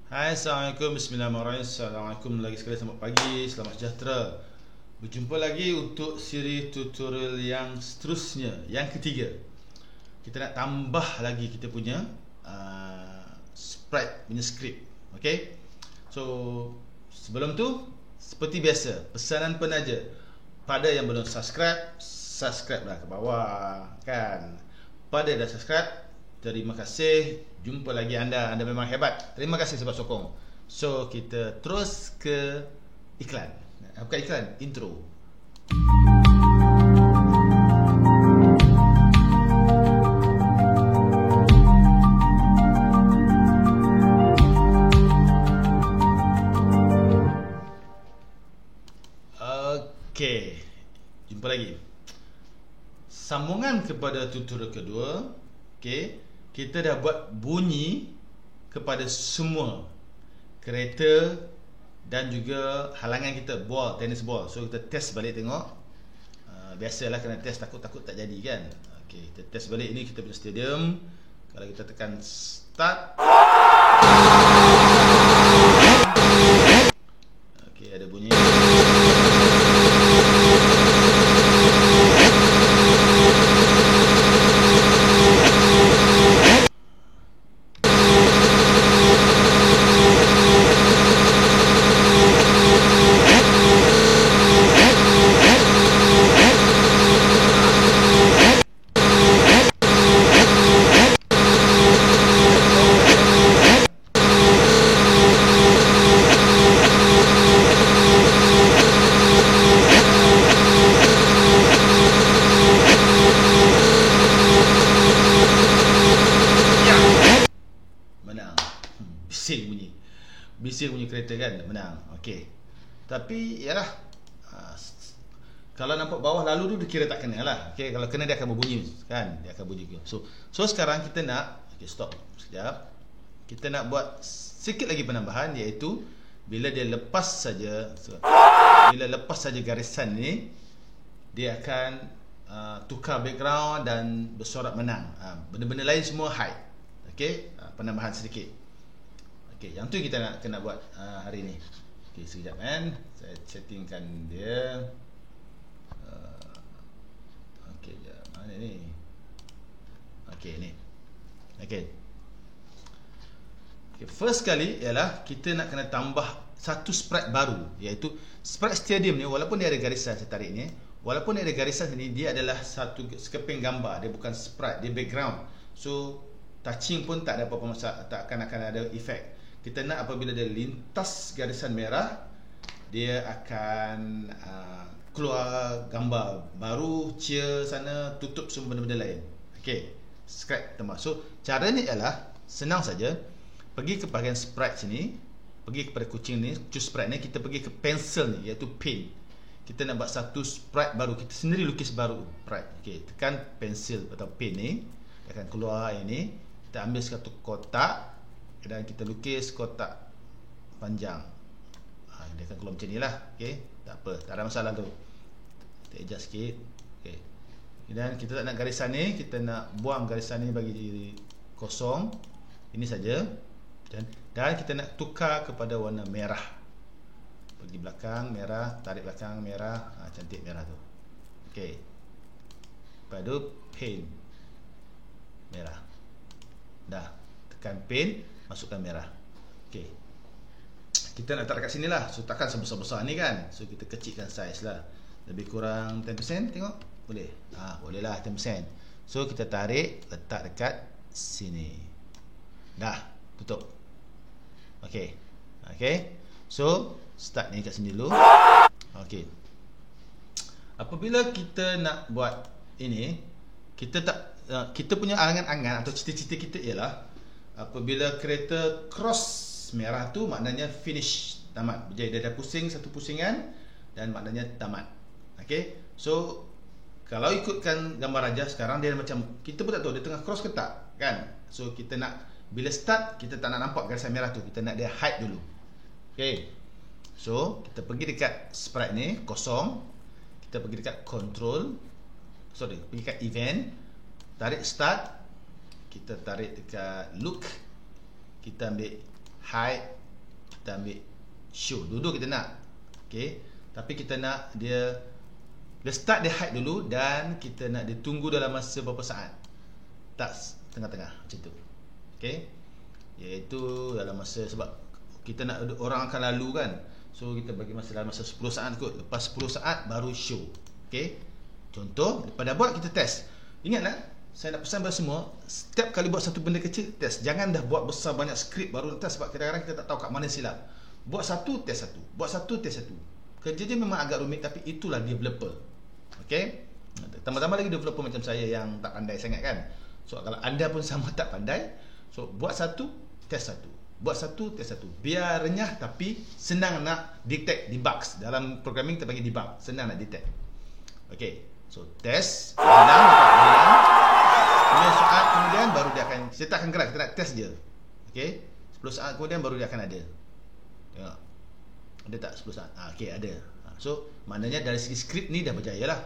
Hai, Assalamualaikum, Bismillahirrahmanirrahim. Assalamualaikum lagi sekali, selamat pagi, selamat sejahtera. Berjumpa lagi untuk siri tutorial yang seterusnya, yang ketiga. Kita nak tambah lagi kita punya sprite punya skrip. Okay. So sebelum tu, seperti biasa, pesanan penaja, pada yang belum subscribe, subscribe lah ke bawah kan. Pada dah subscribe, terima kasih. Jumpa lagi anda memang hebat. Terima kasih sebab sokong. So kita terus ke iklan. Bukan iklan, intro. Okey, jumpa lagi. Sambungan kepada tutorial kedua. Okey, kita dah buat bunyi kepada semua kereta dan juga halangan kita, ball, tennis ball. So kita test balik tengok. Biasalah kena test, takut-takut tak jadi kan. Okey, kita test balik. Ini kita punya stadium. Kalau kita tekan start, okey, ada bunyi. Bising bunyi kereta kan, menang. Okey. Tapi yalah, kalau nampak bawah lalu tu dia kira tak kena lah. Okey, kalau kena dia akan berbunyi kan, dia akan bunyi. So sekarang kita nak, okey, stop sekejap. Kita nak buat sikit lagi penambahan, iaitu bila dia lepas saja, bila lepas saja garisan ni, dia akan tukar background dan bersorak menang. Benda-benda lain semua high. Okey, penambahan sedikit. Okey, yang tu kita nak kena buat hari ni. Okey, sekejap kan. Saya settingkan dia. Okey, jap. Mana ni? Okey, ni. Okey. Okey, first kali ialah kita nak kena tambah satu sprite baru, iaitu sprite stadium ni. Walaupun dia ada garisan, saya tarik ni. Walaupun dia ada garisan ni, dia adalah satu sekeping gambar. Dia bukan sprite, dia background. So touching pun tak ada apa-apa masalah, tak akan ada efek. Kita nak apabila dia lintas garisan merah, dia akan keluar gambar baru, cheer sana, tutup semua benda-benda lain. Okey, sprite tambah. So cara ni ialah senang saja. Pergi ke bahagian sprite sini, pergi kepada kucing ni, choose sprite ni, kita pergi ke pencil ni, iaitu pen. Kita nak buat satu sprite baru, kita sendiri lukis baru sprite. Okey, tekan pencil atau pen ni, dia akan keluar ini. Kita ambil satu kotak dan kita lukis kotak panjang. Dia akan keluar macam ni lah. Okay, tak apa, tak ada masalah tu. Kita adjust sikit. Okay. Dan kita tak nak garisan ni, kita nak buang garisan ni bagi kosong. Ini saja. Dan kita nak tukar kepada warna merah. Pergi belakang merah, tarik belakang merah. Cantik merah tu. Okay. Lepas tu paint merah. Dah. Tekan paint, masukkan merah. Okey. Kita nak tarik kat sini lah. So takkan sebesar-besar ni kan. So kita kecilkan saiz lah. Lebih kurang 10%, tengok. Boleh. Boleh lah 10%. So kita tarik, letak dekat sini. Dah, tutup. Okey. Okey. So start ni kat sini dulu. Okey. Apabila kita nak buat ini, kita punya angan-angan atau cita-cita kita ialah apabila kereta cross merah tu, maknanya finish, tamat. Jadi dia dah pusing satu pusingan dan maknanya tamat. Okey. So kalau ikutkan gambar raja sekarang, dia macam kita pun tak tahu dia tengah cross ke tak kan. So kita nak bila start, kita tak nak nampak garisan merah tu, kita nak dia hide dulu. Okey. So kita pergi dekat sprite ni kosong, kita pergi dekat control, pergi dekat event, tarik start, kita tarik dekat look, kita ambil hide kita ambil show. Dulu kita nak. Okey. Tapi kita nak dia start dia hide dulu dan kita nak dia tunggu dalam masa berapa saat. Tak tengah-tengah macam tu. Okey. Iaitu dalam masa, sebab kita nak orang akan lalu kan. So kita bagi masa dalam masa 10 saat kot. Lepas 10 saat baru show. Okey. Contoh, lepas dah buat kita test. Ingatlah, saya nak pesan pada semua, setiap kali buat satu benda kecil, test. Jangan dah buat besar banyak skrip baru test, sebab kadang-kadang kita tak tahu kat mana silap. Buat satu, test satu. Buat satu, test satu. Kerja dia memang agak rumit, tapi itulah developer. Okey. Tambah-tambah lagi developer macam saya yang tak pandai sangat kan. So kalau anda pun sama tak pandai, so buat satu, test satu. Buat satu, test satu. Biar renyah tapi senang nak detect debugs. Dalam programming kita panggil debug. Senang nak detect. Okey. So test, hilang. 9 saat kemudian baru dia akan, kita tak akan gerak, kita nak test je. Okey. 10 saat kemudian baru dia akan ada. Tengok. Ada tak 10 saat? Okey, ada. So maknanya dari segi skrip ni dah berjaya lah.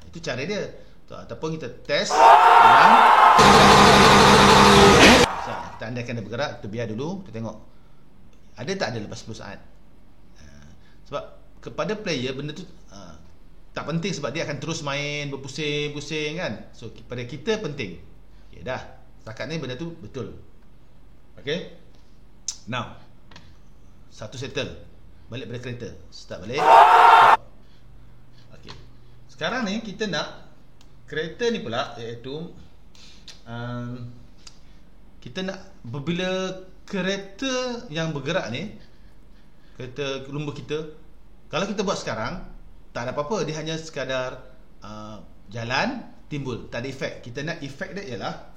Itu cara dia. Ataupun kita test, hilang. Kita andaikan dia bergerak, kita biar dulu, kita tengok ada tak ada lepas 10 saat. Sebab kepada player benda tu tak penting, sebab dia akan terus main berpusing-pusing kan. So pada kita penting. Okay, dah. Setakat ni benda tu betul. Okay. Now, satu settle. Balik pada kereta. Start balik. Okay. Sekarang ni kita nak kereta ni pula, iaitu kita nak, bila kereta yang bergerak ni, kereta lumba kita, kalau kita buat sekarang tak ada apa-apa, dia hanya sekadar jalan, timbul, tak ada efek. Kita nak efek dia ialah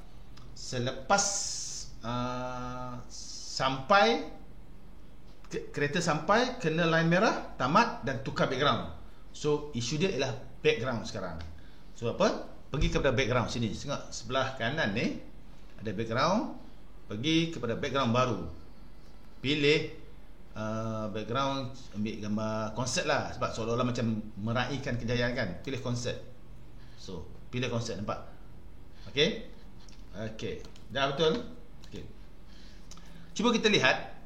selepas sampai kereta sampai, kena line merah, tamat dan tukar background. So isu dia ialah background sekarang. So apa? Pergi kepada background sini. Tengok sebelah kanan ni ada background. Pergi kepada background baru. Pilih background, ambil gambar konsep lah, sebab seolah-olah macam meraihkan kejayaan kan. Pilih konsep. So pilih konsep, nampak? Okay. Okay, dah betul. Okay. Cuba kita lihat.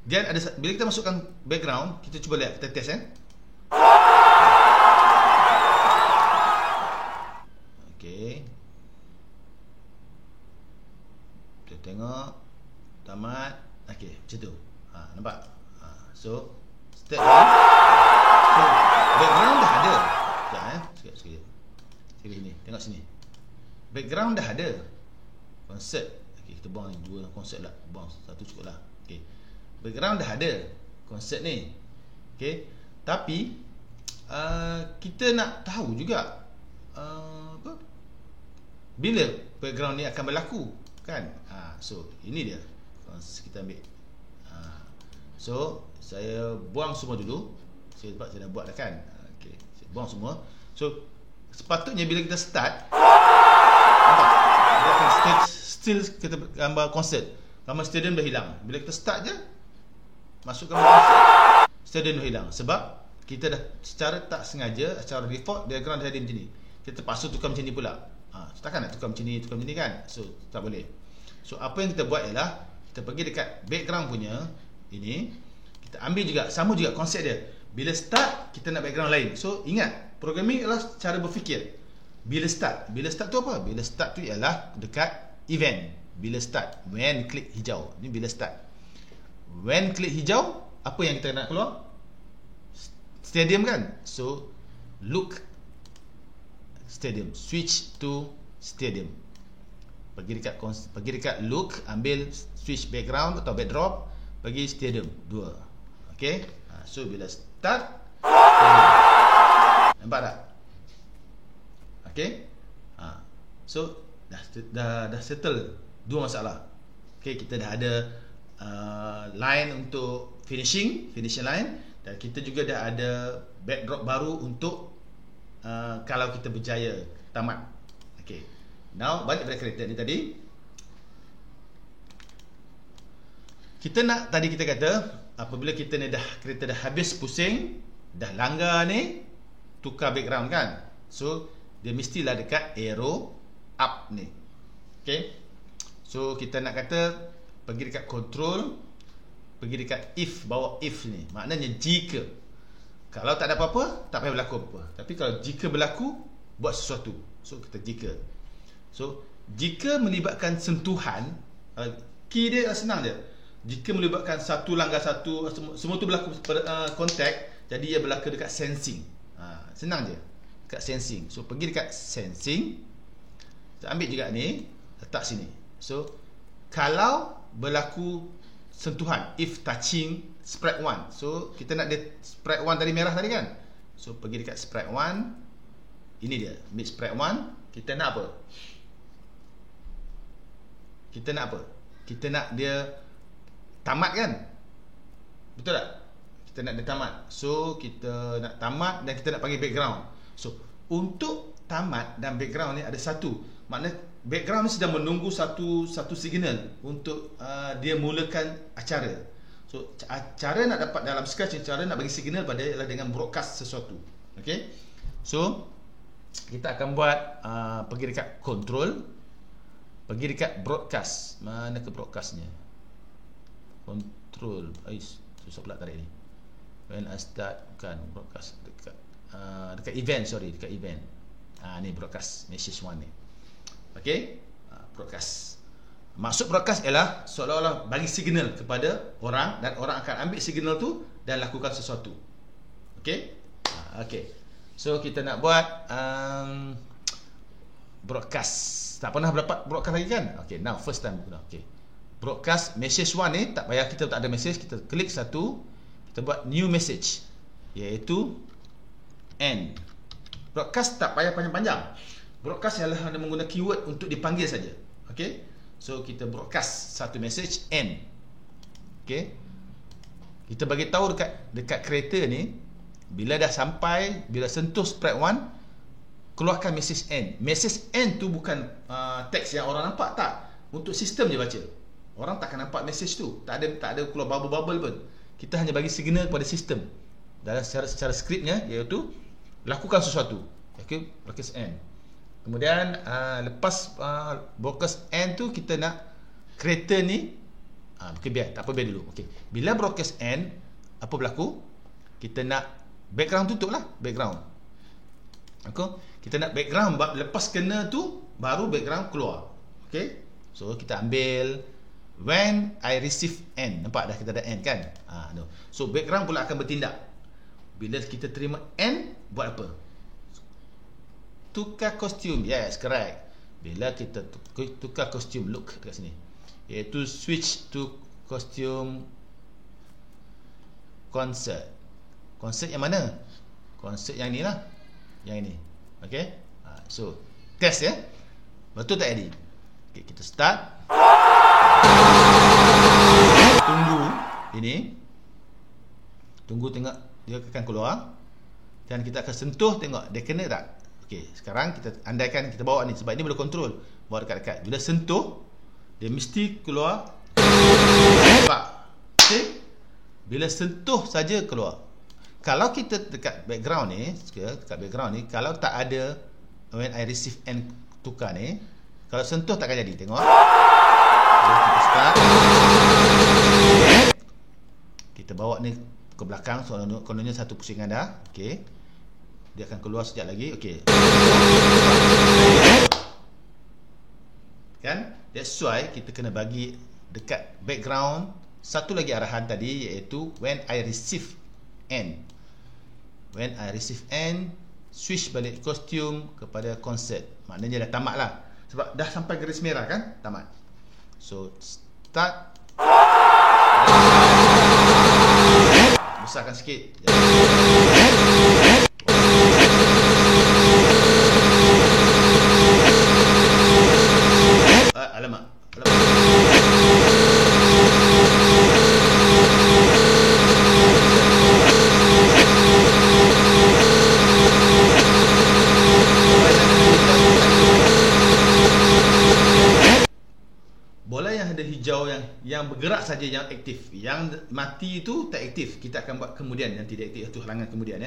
Dia ada, bila kita masukkan background, kita cuba lihat, kita test kan. Okay. Kita tengok tamat. Okay, macam tu. Nampak? So step ni. So background dah ada. Sekejap, sekejap. Sini, tengok sini. Background dah ada. Konsep. Okay, kita buang ni dua konsep lah. Buang satu cukup lah. Okay. Background dah ada konsep ni. Okay. Tapi kita nak tahu juga apa, bila background ni akan berlaku kan. So ini dia. Kita ambil. So saya buang semua dulu. Sebab saya dah buat dah kan. Okay. Saya buang semua. So sepatutnya bila kita start, nampak? Dia akan still kita gambar konsep. Gambar stadium dah hilang. Bila kita start je, masuk gambar konsep, stadium dah hilang. Sebab kita dah secara tak sengaja, secara default diagram dah ada macam ni. Kita terpaksa tukar macam ni pula. Takkan nak tukar macam ni kan. So tak boleh. So apa yang kita buat ialah kita pergi dekat background punya ini, kita ambil juga, sama juga konsep dia. Bila start, kita nak background lain. So ingat, programming adalah cara berfikir. Bila start tu apa? Bila start tu ialah dekat event. Bila start, when klik hijau. Ni bila start. When klik hijau, apa yang kita nak keluar? Stadium kan? So look stadium, switch to stadium. Pergi dekat look, ambil switch background atau backdrop, pergi stadium 2. Okey. So bila start, nampak tak? Okey. So dah settle dua masalah. Okey, kita dah ada line untuk finishing line, dan kita juga dah ada backdrop baru untuk kalau kita berjaya tamat. Okey. Now balik pada kereta ni tadi. Tadi kita kata apabila kita ni kereta dah habis pusing, dah langgar ni, tukar background kan. So dia mestilah dekat arrow up ni. Okey. So kita nak kata pergi dekat control, pergi dekat if, bawa if ni. Maknanya jika. Kalau tak ada apa-apa, tak payah berlaku apa-apa. Tapi kalau jika berlaku, buat sesuatu. So kita jika. So jika melibatkan sentuhan, key dia senang je. Jika melibatkan satu langgar satu, semua tu berlaku kontak, jadi ia berlaku dekat sensing. Senang je. Dekat sensing. So pergi dekat sensing. Kita ambil juga ni, letak sini. So kalau berlaku sentuhan, if touching spread 1. So kita nak dia spread 1 tadi, merah tadi kan. So pergi dekat spread 1. Ini dia, ambil spread 1. Kita nak apa? Kita nak dia tamat kan? Betul tak? Kita nak dia tamat. So kita nak tamat dan kita nak panggil background. So untuk tamat dan background ni ada satu. Maknanya background ni sedang menunggu satu signal untuk dia mulakan acara. So cara nak dapat dalam Scratch, cara nak bagi signal pada ialah dengan broadcast sesuatu. Okay. So kita akan buat pergi dekat control, pergi dekat broadcast. Mana ke broadcastnya? Control. Susah pula tarik ni. When I start, bukan broadcast, dekat event, dekat event. Ni broadcast message 1 ni. Okey, broadcast. Maksud broadcast ialah seolah-olah bagi signal kepada orang, dan orang akan ambil signal tu dan lakukan sesuatu. Okey? Okey. So kita nak buat broadcast. Tak pernah dapat broadcast lagi kan? Okey, now first time guna. Okey. Broadcast message 1 ni tak payah, kita tak ada message, kita klik satu, kita buat new message, iaitu end. Broadcast tak payah panjang-panjang. Broadcast ialah hanya menggunakan keyword untuk dipanggil saja. Okey. So kita broadcast satu message end. Okey. Kita bagi tahu dekat kereta ni, bila dah sampai, bila sentuh spread 1, keluarkan message end. Message end tu bukan teks yang orang nampak, tak. Untuk sistem je baca. Orang takkan nampak message tu. Tak ada keluar bubble-bubble pun. Kita hanya bagi signal kepada sistem dalam secara skripnya, iaitu lakukan sesuatu. Okey, broadcast end. Kemudian lepas broadcast end tu, kita nak kereta ni biar dulu. Okey. Bila broadcast end, apa berlaku? Kita nak background tutup lah, background. Okey. Kita nak background lepas kena tu baru background keluar. Okey. So kita ambil when I receive end. Nampak dah kita ada end kan? So background pula akan bertindak. Bila kita terima end, buat apa? Tukar kostum. Yes, correct. Bila kita tukar kostum, look dekat sini, iaitu switch to costume concert. Concert yang mana? Concert yang ni lah. Yang ini. Okay. So test ya. Betul tak Eddie? Okay, kita start. Tunggu ini. Tunggu tengok dia akan keluar. Dan kita akan sentuh, tengok dia kena tak. Okey, sekarang kita andaikan kita bawa ni, sebab ini boleh kontrol. Bawa dekat-dekat. Bila sentuh, dia mesti keluar. Nampak? Okey. Bila sentuh saja keluar. Kalau kita dekat background ni, kalau tak ada when I receive and tukar ni, kalau sentuh takkan jadi. Tengok. Kita start. Kita bawa ni ke belakang, kononnya satu pusingan dah. Okey. Dia akan keluar sekejap lagi. Okey. Kan? That's why kita kena bagi dekat background satu lagi arahan tadi, iaitu when I receive end. When I receive end, switch balik kostum kepada concert. Maknanya dah tamat lah. Sebab dah sampai garis merah kan? Tamat. So start. Besarkan sikit. Alamak. Bola yang ada hijau yang bergerak saja yang aktif. Yang mati itu tak aktif. Kita akan buat kemudian yang tidak aktif, itu halangan kemudian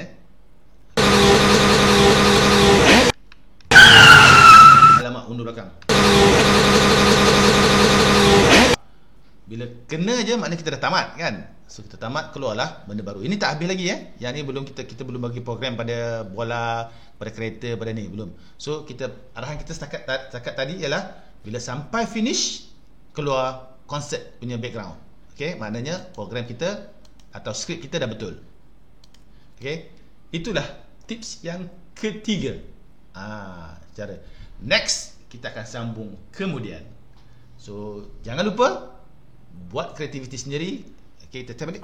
Alamak, undur belakang. Bila kena je maknanya kita dah tamat kan. So kita tamat, keluarlah benda baru. Ini tak habis lagi Yang ni belum kita belum bagi program pada bola, pada kereta, pada ni belum. So kita arahan kita setakat tadi ialah bila sampai finish keluar konsep punya background. Okey, maknanya program kita atau skrip kita dah betul. Okey. Itulah tips yang ketiga. Cara. Next kita akan sambung kemudian. So jangan lupa buat kreativiti sendiri. Okey, kita balik.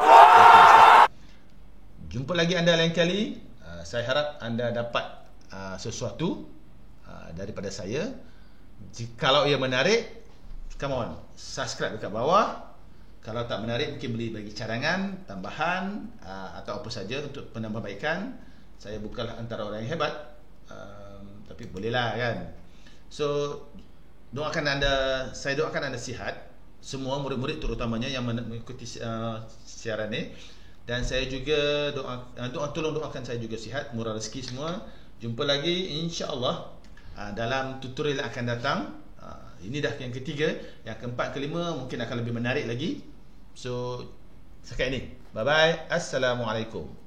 Jumpa lagi anda lain kali. Saya harap anda dapat sesuatu daripada saya. Kalau ia menarik, come on, subscribe dekat bawah. Kalau tak menarik, mungkin boleh bagi cadangan, tambahan atau apa saja untuk penambahbaikan. Saya bukanlah antara orang yang hebat, tapi bolehlah kan. So saya doakan anda sihat, semua murid-murid terutamanya yang mengikuti siaran ni. Dan saya juga tolong doakan saya juga sihat, murah rezeki semua. Jumpa lagi insya-Allah dalam tutorial yang akan datang. Ini dah yang ketiga. Yang keempat, kelima mungkin akan lebih menarik lagi. So, sekian ini. Bye-bye. Assalamualaikum.